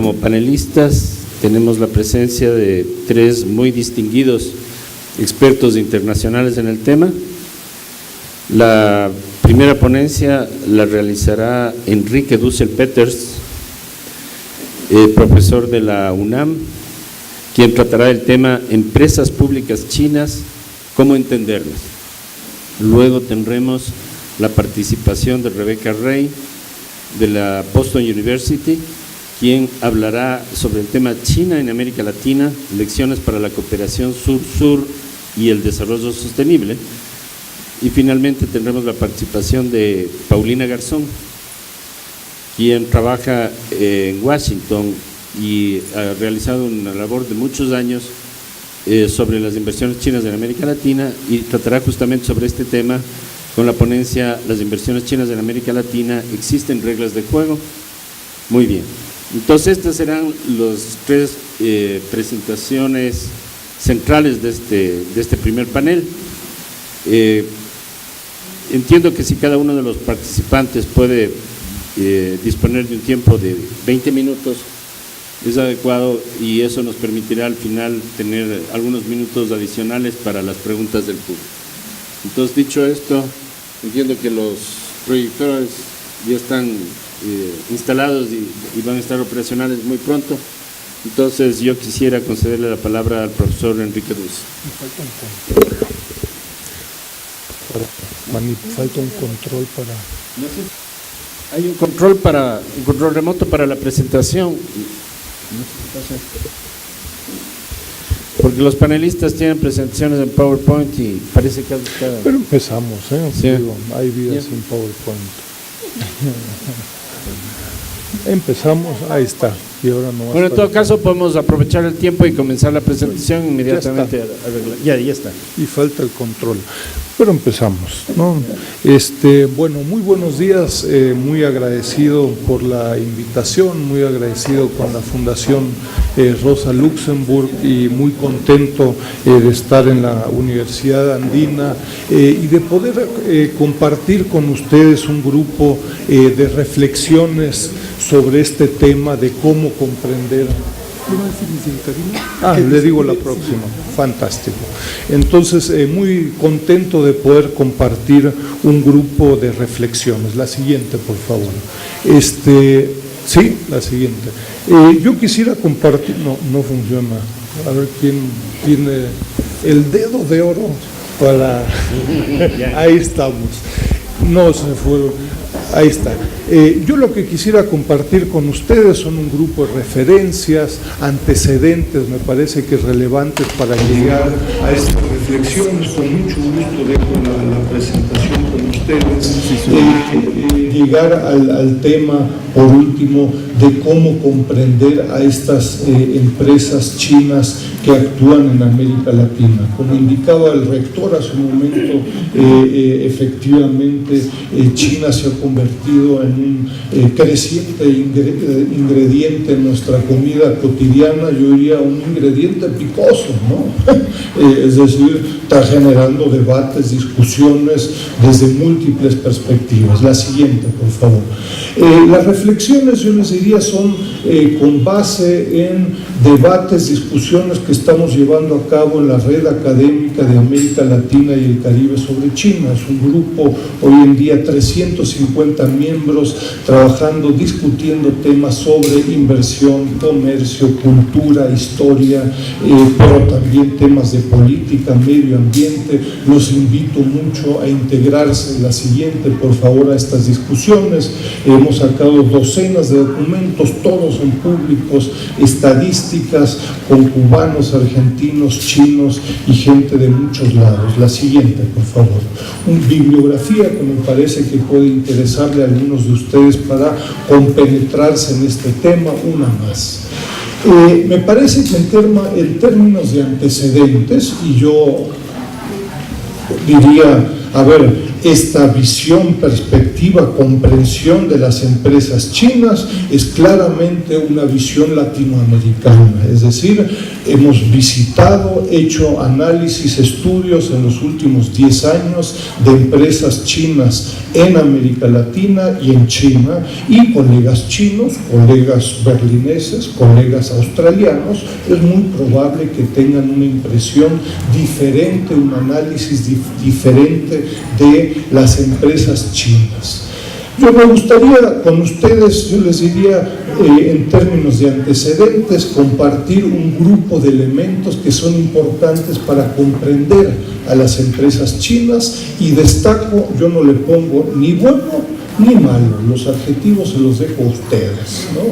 como panelistas tenemos la presencia de tres muy distinguidos expertos internacionales en el tema. La primera ponencia la realizará Enrique Dussel-Peters, profesor de la UNAM, quien tratará el tema Empresas Públicas Chinas, ¿cómo entenderlas? Luego tendremos la participación de Rebecca Rey, de la Boston University, quien hablará sobre el tema China en América Latina, lecciones para la cooperación sur-sur y el desarrollo sostenible. Y finalmente tendremos la participación de Paulina Garzón, quien trabaja en Washington y ha realizado una labor de muchos años sobre las inversiones chinas en América Latina y tratará justamente sobre este tema con la ponencia Las inversiones chinas en América Latina, ¿existen reglas de juego? Muy bien. Entonces, estas serán las tres presentaciones centrales de este primer panel. Entiendo que si cada uno de los participantes puede disponer de un tiempo de 20 minutos, es adecuado y eso nos permitirá al final tener algunos minutos adicionales para las preguntas del público. Entonces, dicho esto, entiendo que los proyectores ya están instalados y van a estar operacionales muy pronto. Entonces, yo quisiera concederle la palabra al profesor Enrique Dussel. Falta un control para… No sé. Hay un control remoto para la presentación. Porque los panelistas tienen presentaciones en PowerPoint y parece que… Pero empezamos, Sí. Digo, hay vida sin PowerPoint. Empezamos, ahí está. Y ahora no. Bueno, en todo caso podemos aprovechar el tiempo y comenzar la presentación inmediatamente. Ya está. Y falta el control. Pero empezamos, ¿no? Bueno, muy buenos días, muy agradecido por la invitación, muy agradecido con la Fundación Rosa Luxemburg y muy contento de estar en la Universidad Andina y de poder compartir con ustedes un grupo de reflexiones sobre este tema de cómo comprender. Le digo la próxima. Fantástico. Entonces, muy contento de poder compartir un grupo de reflexiones. La siguiente, por favor. Sí, la siguiente. Yo quisiera compartir… No funciona. A ver quién tiene el dedo de oro para… Ahí estamos. No se fue… Ahí está. Yo lo que quisiera compartir con ustedes son un grupo de referencias, antecedentes, me parece que relevantes para llegar a estas reflexiones. Con mucho gusto dejo la presentación con ustedes. Llegar al tema, por último, de cómo comprender a estas empresas chinas que actúan en América Latina. Como indicaba el rector hace un momento, efectivamente China se ha convertido en un creciente ingrediente en nuestra comida cotidiana, yo diría un ingrediente picoso, ¿no? Es decir, está generando debates, discusiones desde múltiples perspectivas. La siguiente, por favor. Las reflexiones, yo les diría, son con base en debates, discusiones que estamos llevando a cabo en la Red Académica de América Latina y el Caribe sobre China. Es un grupo, hoy en día 350 miembros, trabajando, discutiendo temas sobre inversión, comercio, cultura, historia, pero también temas de política, medio ambiente. Los invito mucho a integrarse. La siguiente, por favor, a estas discusiones. Hemos sacado docenas de documentos, todos son públicos, estadísticas con cubanos, argentinos, chinos y gente de muchos lados. La siguiente, por favor. Una bibliografía que me parece que puede interesarle a algunos de ustedes para compenetrarse en este tema, una más. Me parece que en términos de antecedentes, y yo diría, a ver, esta visión, perspectiva, comprensión de las empresas chinas es claramente una visión latinoamericana. Es decir, hemos visitado, hecho análisis, estudios en los últimos 10 años de empresas chinas en América Latina y en China, y colegas chinos, colegas berlineses, colegas australianos, es muy probable que tengan una impresión diferente, un análisis diferente de las empresas chinas. Yo me gustaría con ustedes, yo les diría en términos de antecedentes, compartir un grupo de elementos que son importantes para comprender a las empresas chinas, y destaco, yo no le pongo ni bueno ni malo, los adjetivos se los dejo a ustedes, ¿no?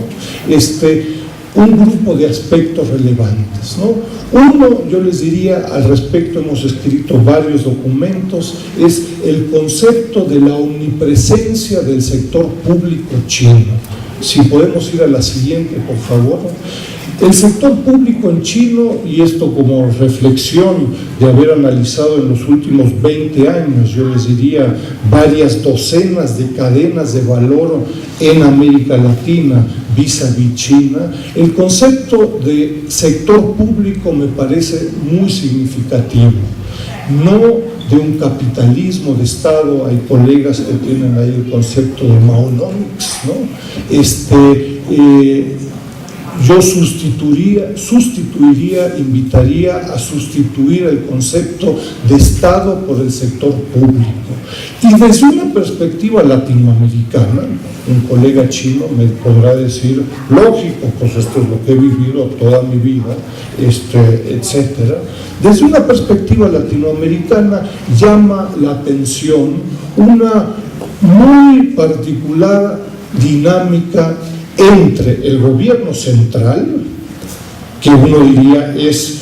Un grupo de aspectos relevantes, ¿no? Uno, yo les diría, al respecto hemos escrito varios documentos, es el concepto de la omnipresencia del sector público chino. Si podemos ir a la siguiente, por favor. El sector público en chino, y esto como reflexión de haber analizado en los últimos 20 años, yo les diría varias docenas de cadenas de valor en América Latina vis-a-vis China, el concepto de sector público me parece muy significativo. No de un capitalismo de Estado, hay colegas que tienen ahí el concepto de Maonomics, ¿no? Yo sustituiría, invitaría a sustituir el concepto de Estado por el sector público. Y desde una perspectiva latinoamericana, un colega chino me podrá decir, lógico, pues esto es lo que he vivido toda mi vida, etcétera. Desde una perspectiva latinoamericana llama la atención una muy particular dinámica entre el gobierno central, que uno diría es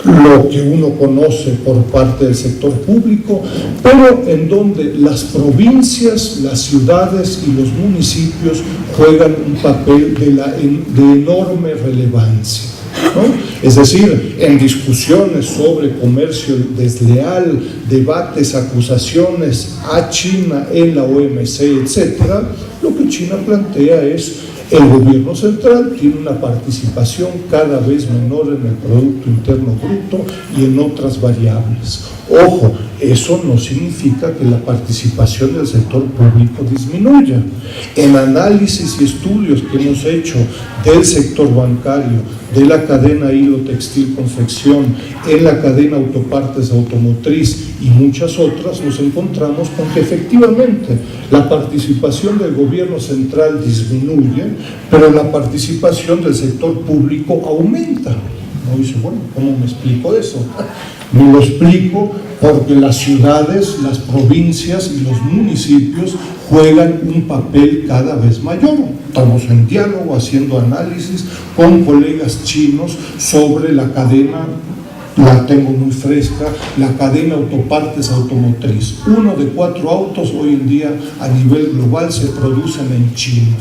lo que uno conoce por parte del sector público, pero en donde las provincias, las ciudades y los municipios juegan un papel de enorme relevancia, ¿no? Es decir, en discusiones sobre comercio desleal, debates, acusaciones a China en la OMC, etcétera, lo que China plantea es el gobierno central tiene una participación cada vez menor en el Producto Interno Bruto y en otras variables. Ojo, eso no significa que la participación del sector público disminuya. En análisis y estudios que hemos hecho del sector bancario, de la cadena hilo textil confección, en la cadena autopartes automotriz y muchas otras, nos encontramos con que efectivamente la participación del gobierno central disminuye, pero la participación del sector público aumenta. Uno dice, bueno, ¿cómo me explico eso? Me lo explico porque las ciudades, las provincias y los municipios juegan un papel cada vez mayor. Estamos en diálogo, haciendo análisis con colegas chinos sobre la cadena, la tengo muy fresca, la cadena autopartes automotriz. 1 de 4 autos hoy en día a nivel global se producen en China.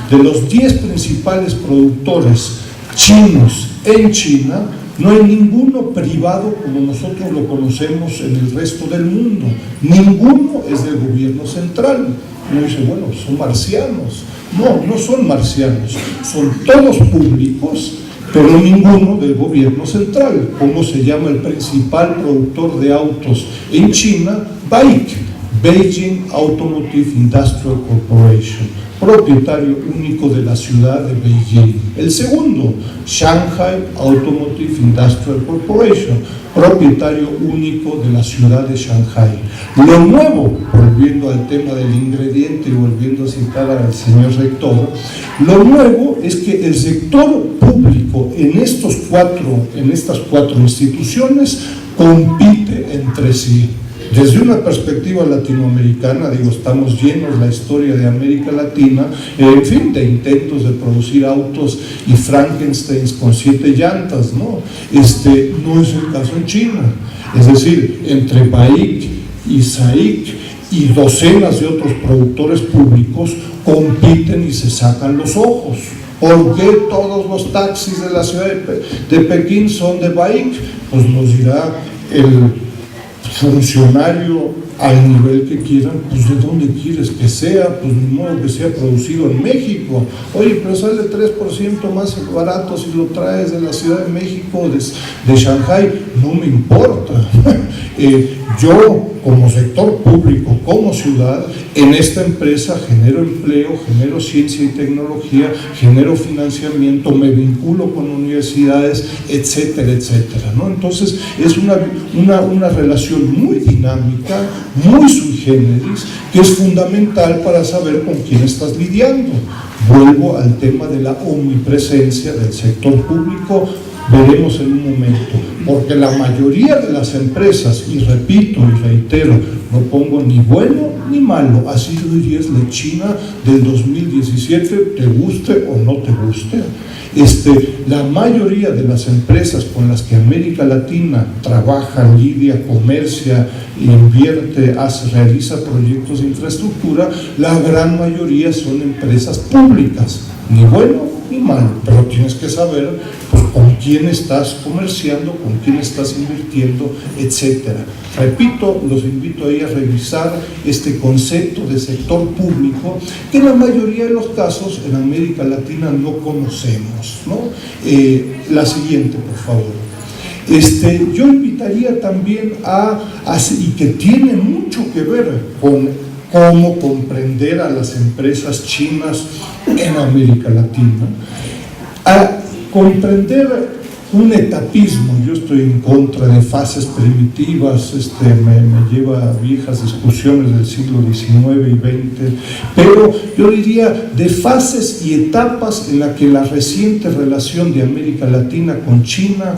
De los 10 principales productores chinos en China, no hay ninguno privado como nosotros lo conocemos en el resto del mundo. Ninguno es del gobierno central. Uno dice, bueno, son marcianos. No, no son marcianos, son todos públicos, pero ninguno del gobierno central. ¿Cómo se llama el principal productor de autos en China? BAIC, Beijing Automotive Industrial Corporation, propietario único de la ciudad de Beijing. El segundo, Shanghai Automotive Industrial Corporation, propietario único de la ciudad de Shanghai. Lo nuevo, volviendo al tema del ingrediente y volviendo a citar al señor rector, lo nuevo es que el sector público en estas cuatro instituciones compite entre sí. Desde una perspectiva latinoamericana, digo, estamos llenos la historia de América Latina, en fin, de intentos de producir autos y Frankensteins con 7 llantas, ¿no? No es el caso en China. Es decir, entre BAIC y SAIC y docenas de otros productores públicos compiten y se sacan los ojos. ¿Por qué todos los taxis de la ciudad de Pekín son de BAIC? Pues nos dirá el funcionario al nivel que quieran, pues de dónde quieres que sea, pues ni modo que sea producido en México. Oye, pero sale 3% más barato si lo traes de la Ciudad de México, de Shanghái, no me importa. Yo, como sector público, como ciudad, en esta empresa genero empleo, genero ciencia y tecnología, genero financiamiento, me vinculo con universidades, etcétera, etcétera, ¿no? Entonces, es una relación muy dinámica, muy sui generis, que es fundamental para saber con quién estás lidiando. Vuelvo al tema de la omnipresencia del sector público, veremos en un momento, porque la mayoría de las empresas, y repito y reitero, no pongo ni bueno ni malo, así lo diría es la China del 2017, te guste o no te guste. La mayoría de las empresas con las que América Latina trabaja, lidia, comercia, invierte, realiza proyectos de infraestructura, la gran mayoría son empresas públicas, ni bueno ni malo, pero tienes que saber pues, con quién estás comerciando, con quién estás invirtiendo, etcétera. Repito, los invito ahí a revisar este concepto de sector público que en la mayoría de los casos en América Latina no conocemos, ¿no? La siguiente, por favor. Yo invitaría también y que tiene mucho que ver con cómo comprender a las empresas chinas en América Latina, a comprender un etapismo. Yo estoy en contra de fases primitivas, me lleva a viejas discusiones del siglo XIX y XX, pero yo diría de fases y etapas en las que la reciente relación de América Latina con China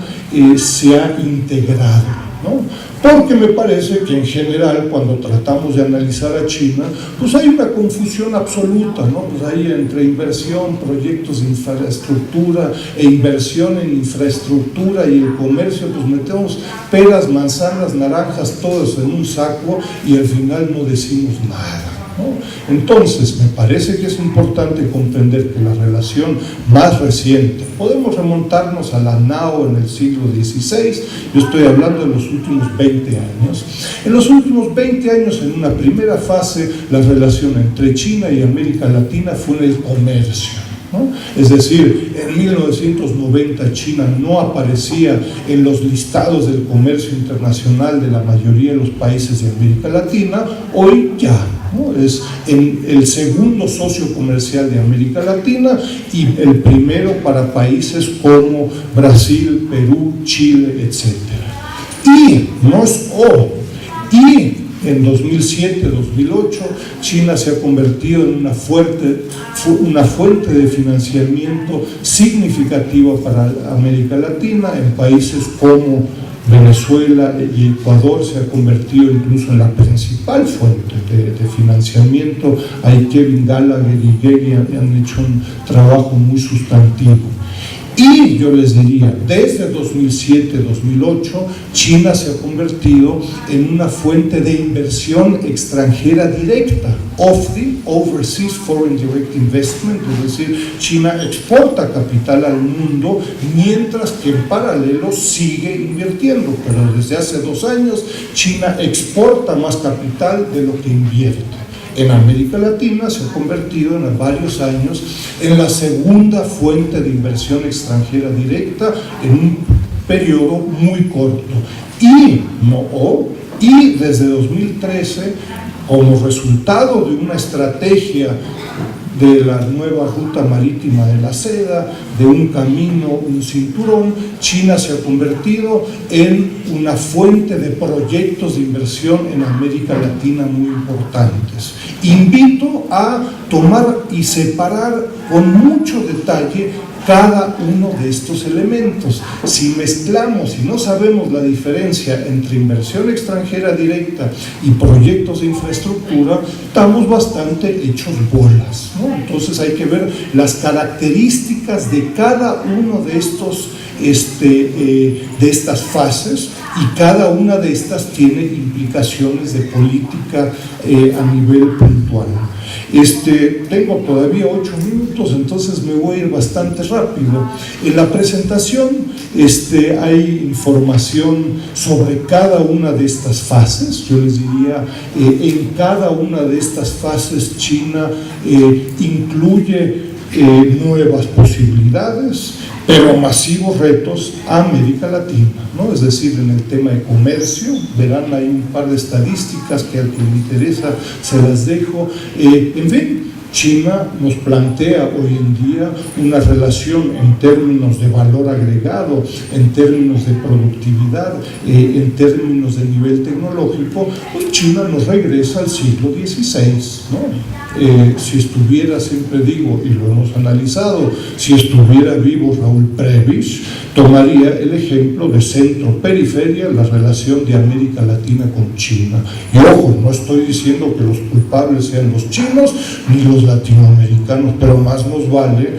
se ha integrado, ¿no? Porque me parece que en general cuando tratamos de analizar a China, pues hay una confusión absoluta, ¿no? Pues hay entre inversión, proyectos de infraestructura e inversión en infraestructura y el comercio, pues metemos peras, manzanas, naranjas, todos en un saco y al final no decimos nada, ¿no? Entonces, me parece que es importante comprender que la relación más reciente, podemos remontarnos a la NAO en el siglo XVI, yo estoy hablando de los últimos 20 años. En los últimos 20 años, en una primera fase, la relación entre China y América Latina fue en el comercio, ¿no? Es decir, en 1990 China no aparecía en los listados del comercio internacional de la mayoría de los países de América Latina, hoy ya, ¿no? Es el segundo socio comercial de América Latina y el primero para países como Brasil, Perú, Chile, etc. Y no es y en 2007-2008 China se ha convertido en una fuente de financiamiento significativa para América Latina. En países como Venezuela y Ecuador se ha convertido incluso en la principal fuente de financiamiento. Ahí Kevin Gallagher y Gary han hecho un trabajo muy sustantivo. Y yo les diría, desde 2007-2008, China se ha convertido en una fuente de inversión extranjera directa, OFDI, Overseas Foreign Direct Investment, es decir, China exporta capital al mundo, mientras que en paralelo sigue invirtiendo, pero desde hace 2 años China exporta más capital de lo que invierte. En América Latina se ha convertido en varios años en la segunda fuente de inversión extranjera directa en un periodo muy corto. Y desde 2013, como resultado de una estrategia de la nueva ruta marítima de la seda, de un camino, un cinturón, China se ha convertido en una fuente de proyectos de inversión en América Latina muy importantes. Invito a tomar y separar con mucho detalle cada uno de estos elementos. Si mezclamos y no sabemos la diferencia entre inversión extranjera directa y proyectos de infraestructura, estamos bastante hechos bolas, ¿no? Entonces hay que ver las características de cada uno de estos de estas fases y cada una de estas tiene implicaciones de política a nivel puntual. Tengo todavía 8 minutos, entonces me voy a ir bastante rápido. En la presentación hay información sobre cada una de estas fases. Yo les diría, en cada una de estas fases China incluye nuevas posibilidades, pero masivos retos a América Latina, ¿no? Es decir, en el tema de comercio, verán ahí un par de estadísticas que al que le interesa se las dejo. En fin, China nos plantea hoy en día una relación en términos de valor agregado, en términos de productividad, en términos de nivel tecnológico. Pues China nos regresa al siglo XVI, ¿no? Si estuviera, siempre digo, y lo hemos analizado, si estuviera vivo Raúl Prebisch, tomaría el ejemplo de centro-periferia, la relación de América Latina con China. Y ojo, no estoy diciendo que los culpables sean los chinos ni los latinoamericanos, pero más nos vale,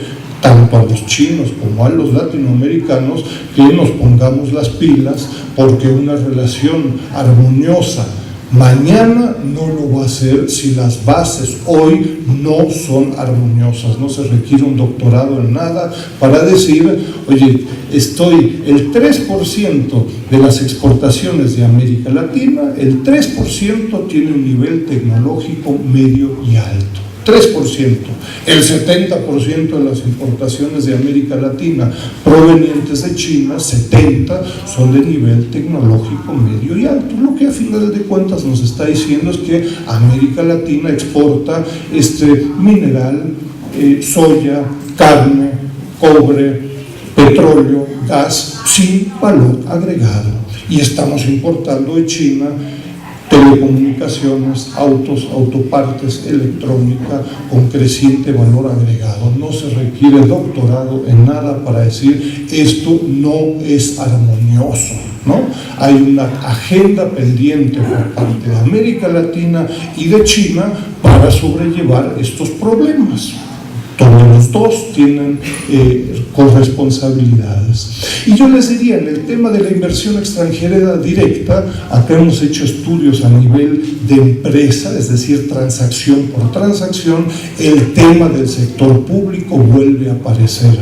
tanto a los chinos como a los latinoamericanos, que nos pongamos las pilas, porque una relación armoniosa mañana no lo va a ser si las bases hoy no son armoniosas. No se requiere un doctorado en nada para decir, oye, el 3% de las exportaciones de América Latina, el 3% tiene un nivel tecnológico medio y alto. 3%. El 70% de las importaciones de América Latina provenientes de China, 70%, son de nivel tecnológico medio y alto. Lo que a final de cuentas nos está diciendo es que América Latina exporta mineral, soya, carne, cobre, petróleo, gas, sin valor agregado. Y estamos importando de China telecomunicaciones, autos, autopartes, electrónica con creciente valor agregado. No se requiere doctorado en nada para decir esto no es armonioso, ¿no? Hay una agenda pendiente por parte de América Latina y de China para sobrellevar estos problemas. Todos los dos tienen corresponsabilidades. Y yo les diría, en el tema de la inversión extranjera directa, acá hemos hecho estudios a nivel de empresa, es decir, transacción por transacción. El tema del sector público vuelve a aparecer.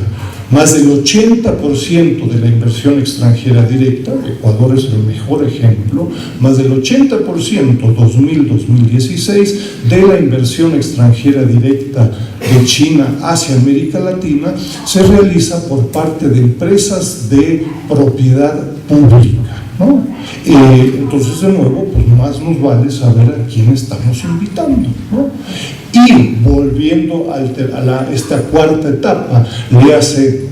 Más del 80% de la inversión extranjera directa, Ecuador es el mejor ejemplo, más del 80%, 2000-2016, de la inversión extranjera directa de China hacia América Latina se realiza por parte de empresas de propiedad pública, ¿no? Entonces, de nuevo, pues más nos vale saber a quién estamos invitando, ¿no? Y volviendo a esta cuarta etapa, le hace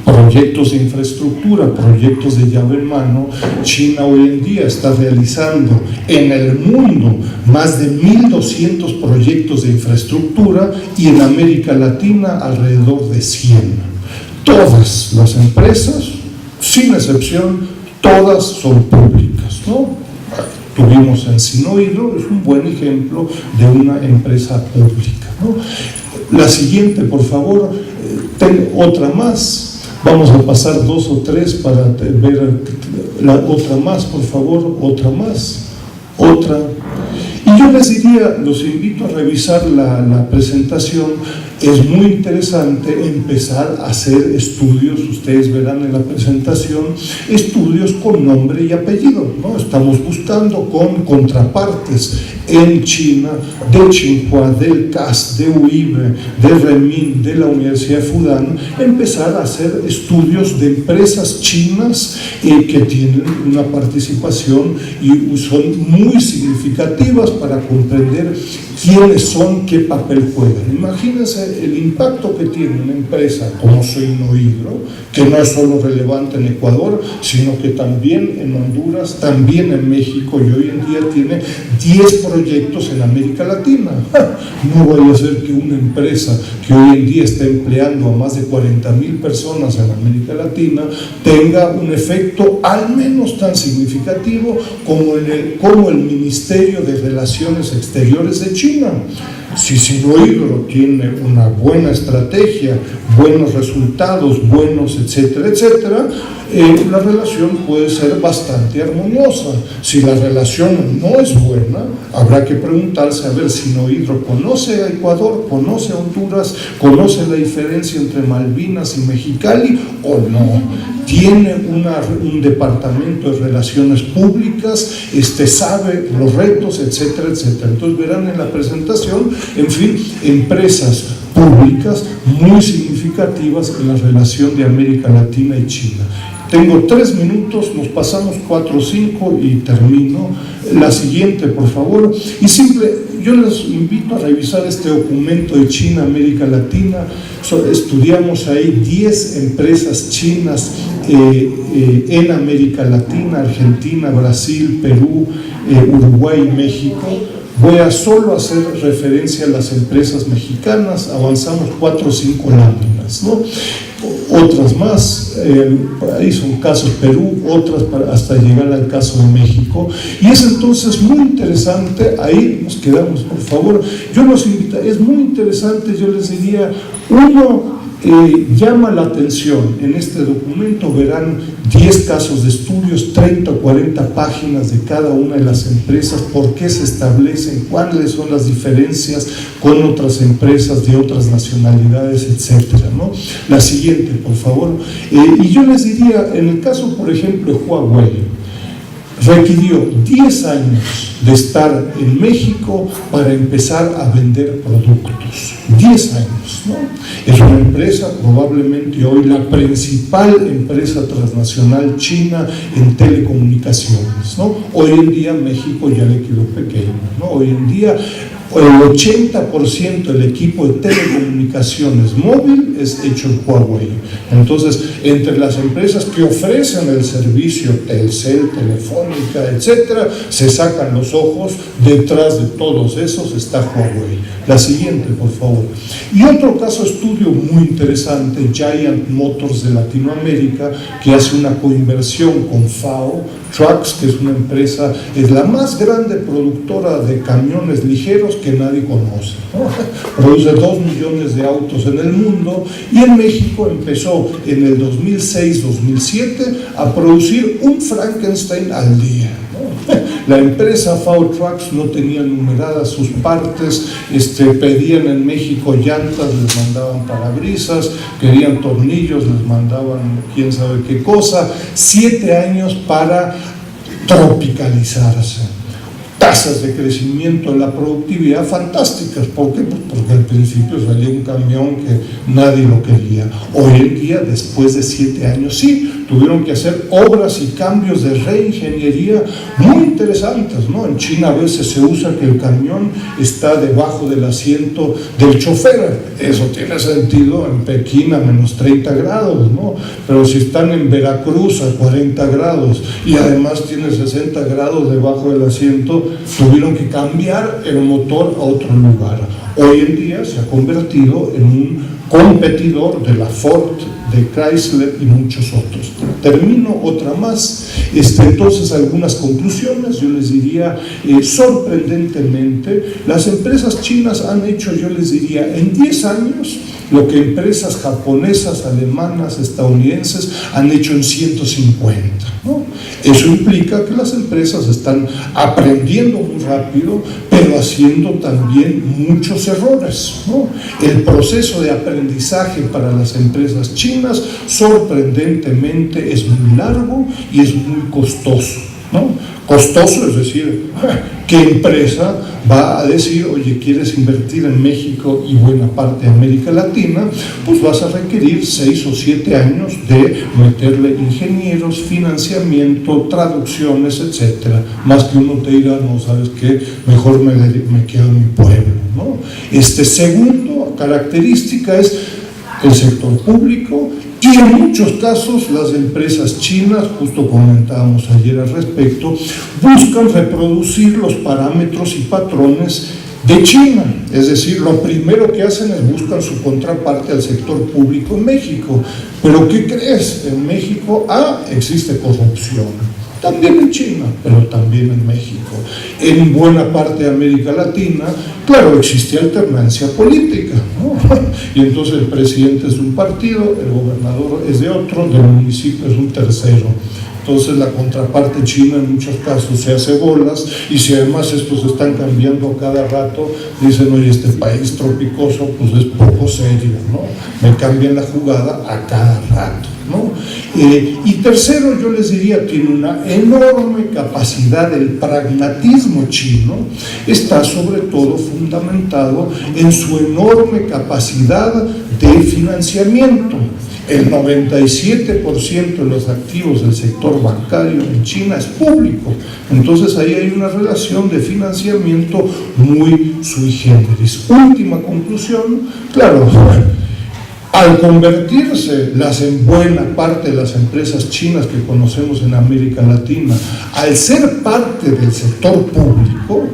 proyectos de infraestructura, proyectos de llave en mano. China hoy en día está realizando en el mundo más de 1.200 proyectos de infraestructura y en América Latina alrededor de 100. Todas las empresas, sin excepción, todas son públicas, ¿no? Tuvimos en Sinohydro, es un buen ejemplo de una empresa pública, ¿no? La siguiente, por favor, otra más. Vamos a pasar 2 o 3 para ver la otra más, por favor, otra más, otra. Y yo les diría, los invito a revisar la presentación. Es muy interesante empezar a hacer estudios, ustedes verán en la presentación, estudios con nombre y apellido, ¿no? Estamos buscando con contrapartes en China, de Tsinghua, del CAS, de UIBE, de Renmin, de la Universidad de Fudan, empezar a hacer estudios de empresas chinas que tienen una participación y son muy significativas para comprender quiénes son, qué papel juegan. Imagínense el impacto que tiene una empresa como Sinohydro, que no es solo relevante en Ecuador, sino que también en Honduras, también en México, y hoy en día tiene 10 proyectos en América Latina. No vaya a ser que una empresa que hoy en día está empleando a más de 40,000 personas en América Latina tenga un efecto al menos tan significativo como el Ministerio de Relaciones Exteriores de China. Si Sinohydro tiene una buena estrategia, buenos resultados, buenos, etcétera, etcétera, la relación puede ser bastante armoniosa. Si la relación no es buena, habrá que preguntarse, a ver, Sinohydro conoce a Ecuador, conoce a Honduras, conoce la diferencia entre Malvinas y Mexicali o no. Tiene un departamento de relaciones públicas, sabe los retos, etcétera, etcétera. Entonces verán en la presentación, en fin, empresas públicas muy significativas en la relación de América Latina y China. Tengo 3 minutos, nos pasamos 4 o 5 y termino. La siguiente, por favor. Y yo les invito a revisar este documento de China, América Latina. Estudiamos ahí 10 empresas chinas en América Latina, Argentina, Brasil, Perú, Uruguay y México. Voy a solo hacer referencia a las empresas mexicanas, avanzamos 4 o 5 láminas, ¿no? Otras más, ahí son casos Perú, otras hasta llegar al caso de México, y es entonces muy interesante, ahí nos quedamos por favor, yo los invito, es muy interesante, yo les diría, llama la atención, en este documento verán 10 casos de estudios, 30 o 40 páginas de cada una de las empresas, por qué se establecen, cuáles son las diferencias con otras empresas de otras nacionalidades, etcétera, ¿no? La siguiente, por favor. Y yo les diría, en el caso, por ejemplo, de Huawei, requirió 10 años de estar en México para empezar a vender productos. 10 años, ¿no? Es una empresa, probablemente hoy la principal empresa transnacional china en telecomunicaciones, ¿no? Hoy en día México ya le quedó pequeño, ¿no? Hoy en día el 80% del equipo de telecomunicaciones móvil es hecho en Huawei. Entonces, entre las empresas que ofrecen el servicio Telcel, Telefónica, etcétera, se sacan los ojos, detrás de todos esos está Huawei. La siguiente, por favor. Y otro caso de estudio muy interesante, Giant Motors de Latinoamérica, que hace una coinversión con FAO Trucks, que es una empresa, es la más grande productora de camiones ligeros que nadie conoce, ¿no? Produce 2 millones de autos en el mundo, y en México empezó en el 2006-2007 a producir un Frankenstein al día, ¿no? La empresa FAO Trucks no tenía numeradas sus partes, pedían en México llantas, les mandaban parabrisas, querían tornillos, les mandaban quién sabe qué cosa. 7 años para tropicalizarse. Tasas de crecimiento en la productividad fantásticas. ¿Por qué? Pues porque al principio salía un camión que nadie lo quería. Hoy en día, después de 7 años, sí, tuvieron que hacer obras y cambios de reingeniería muy interesantes, ¿no? En China a veces se usa que el camión está debajo del asiento del chofer. Eso tiene sentido en Pekín a menos 30 grados, ¿no? Pero si están en Veracruz a 40 grados y además tiene 60 grados debajo del asiento, tuvieron que cambiar el motor a otro lugar. Hoy en día se ha convertido en un competidor de la Ford, de Chrysler y muchos otros. Termino otra más. Entonces, algunas conclusiones, yo les diría, sorprendentemente, las empresas chinas han hecho, yo les diría, en 10 años, lo que empresas japonesas, alemanas, estadounidenses han hecho en 150, ¿no? Eso implica que las empresas están aprendiendo muy rápido, pero haciendo también muchos errores, ¿no? El proceso de aprendizaje para las empresas chinas, sorprendentemente, es muy largo y es muy costoso, ¿no? Costoso, es decir, ¿qué empresa va a decir, oye, quieres invertir en México y buena parte de América Latina? Pues vas a requerir 6 o 7 años de meterle ingenieros, financiamiento, traducciones, etcétera. Más que uno te dirá, no, ¿sabes qué? Mejor me quedo en mi pueblo, ¿no? Segunda característica es el sector público. Y en muchos casos las empresas chinas, justo comentábamos ayer al respecto, buscan reproducir los parámetros y patrones de China. Es decir, lo primero que hacen es buscar su contraparte al sector público en México. Pero ¿qué crees? En México, existe corrupción. también en China, pero también en México. En buena parte de América Latina, claro, existe alternancia política, ¿no? Y entonces el presidente es un partido, el gobernador es de otro, del municipio es un tercero. Entonces la contraparte china en muchos casos se hace bolas, y si además estos están cambiando a cada rato, dicen, oye, este país tropicoso pues es poco serio, ¿no? Me cambian la jugada a cada rato, ¿no? Y tercero, yo les diría, tiene una enorme capacidad. El pragmatismo chino está sobre todo fundamentado en su enorme capacidad de financiamiento. El 97% de los activos del sector bancario en China es público. Entonces ahí hay una relación de financiamiento muy sui generis. Última conclusión, claro, al convertirse en buena parte de las empresas chinas que conocemos en América Latina, al ser parte del sector público,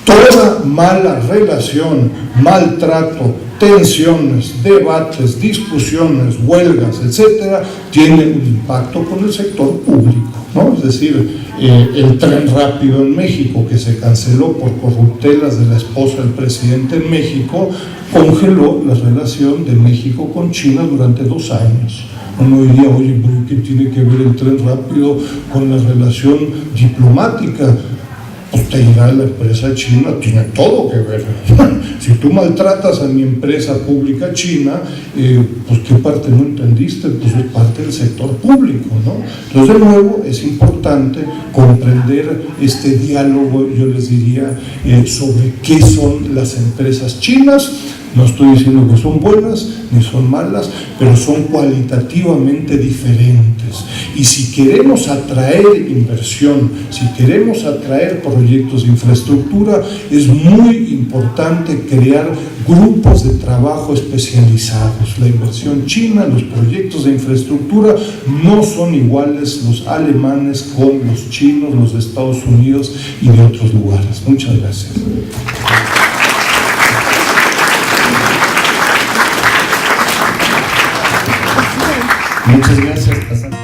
toda mala relación, maltrato, tensiones, debates, discusiones, huelgas, etcétera, tiene un impacto con el sector público, ¿no? Es decir, el tren rápido en México, que se canceló por corruptelas de la esposa del presidente en México, congeló la relación de México con China durante 2 años. Uno diría, oye, ¿pero qué tiene que ver el tren rápido con la relación diplomática? Pues te dirá la empresa china, tiene todo que ver. Si tú maltratas a mi empresa pública china, pues ¿qué parte no entendiste? Pues es parte del sector público, ¿no? Entonces, de nuevo, es importante comprender este diálogo, yo les diría, sobre qué son las empresas chinas. No estoy diciendo que son buenas ni son malas, pero son cualitativamente diferentes. Y si queremos atraer inversión, si queremos atraer proyectos de infraestructura, es muy importante crear grupos de trabajo especializados. La inversión china, los proyectos de infraestructura no son iguales los alemanes con los chinos, los de Estados Unidos y de otros lugares. Muchas gracias. Muchas gracias.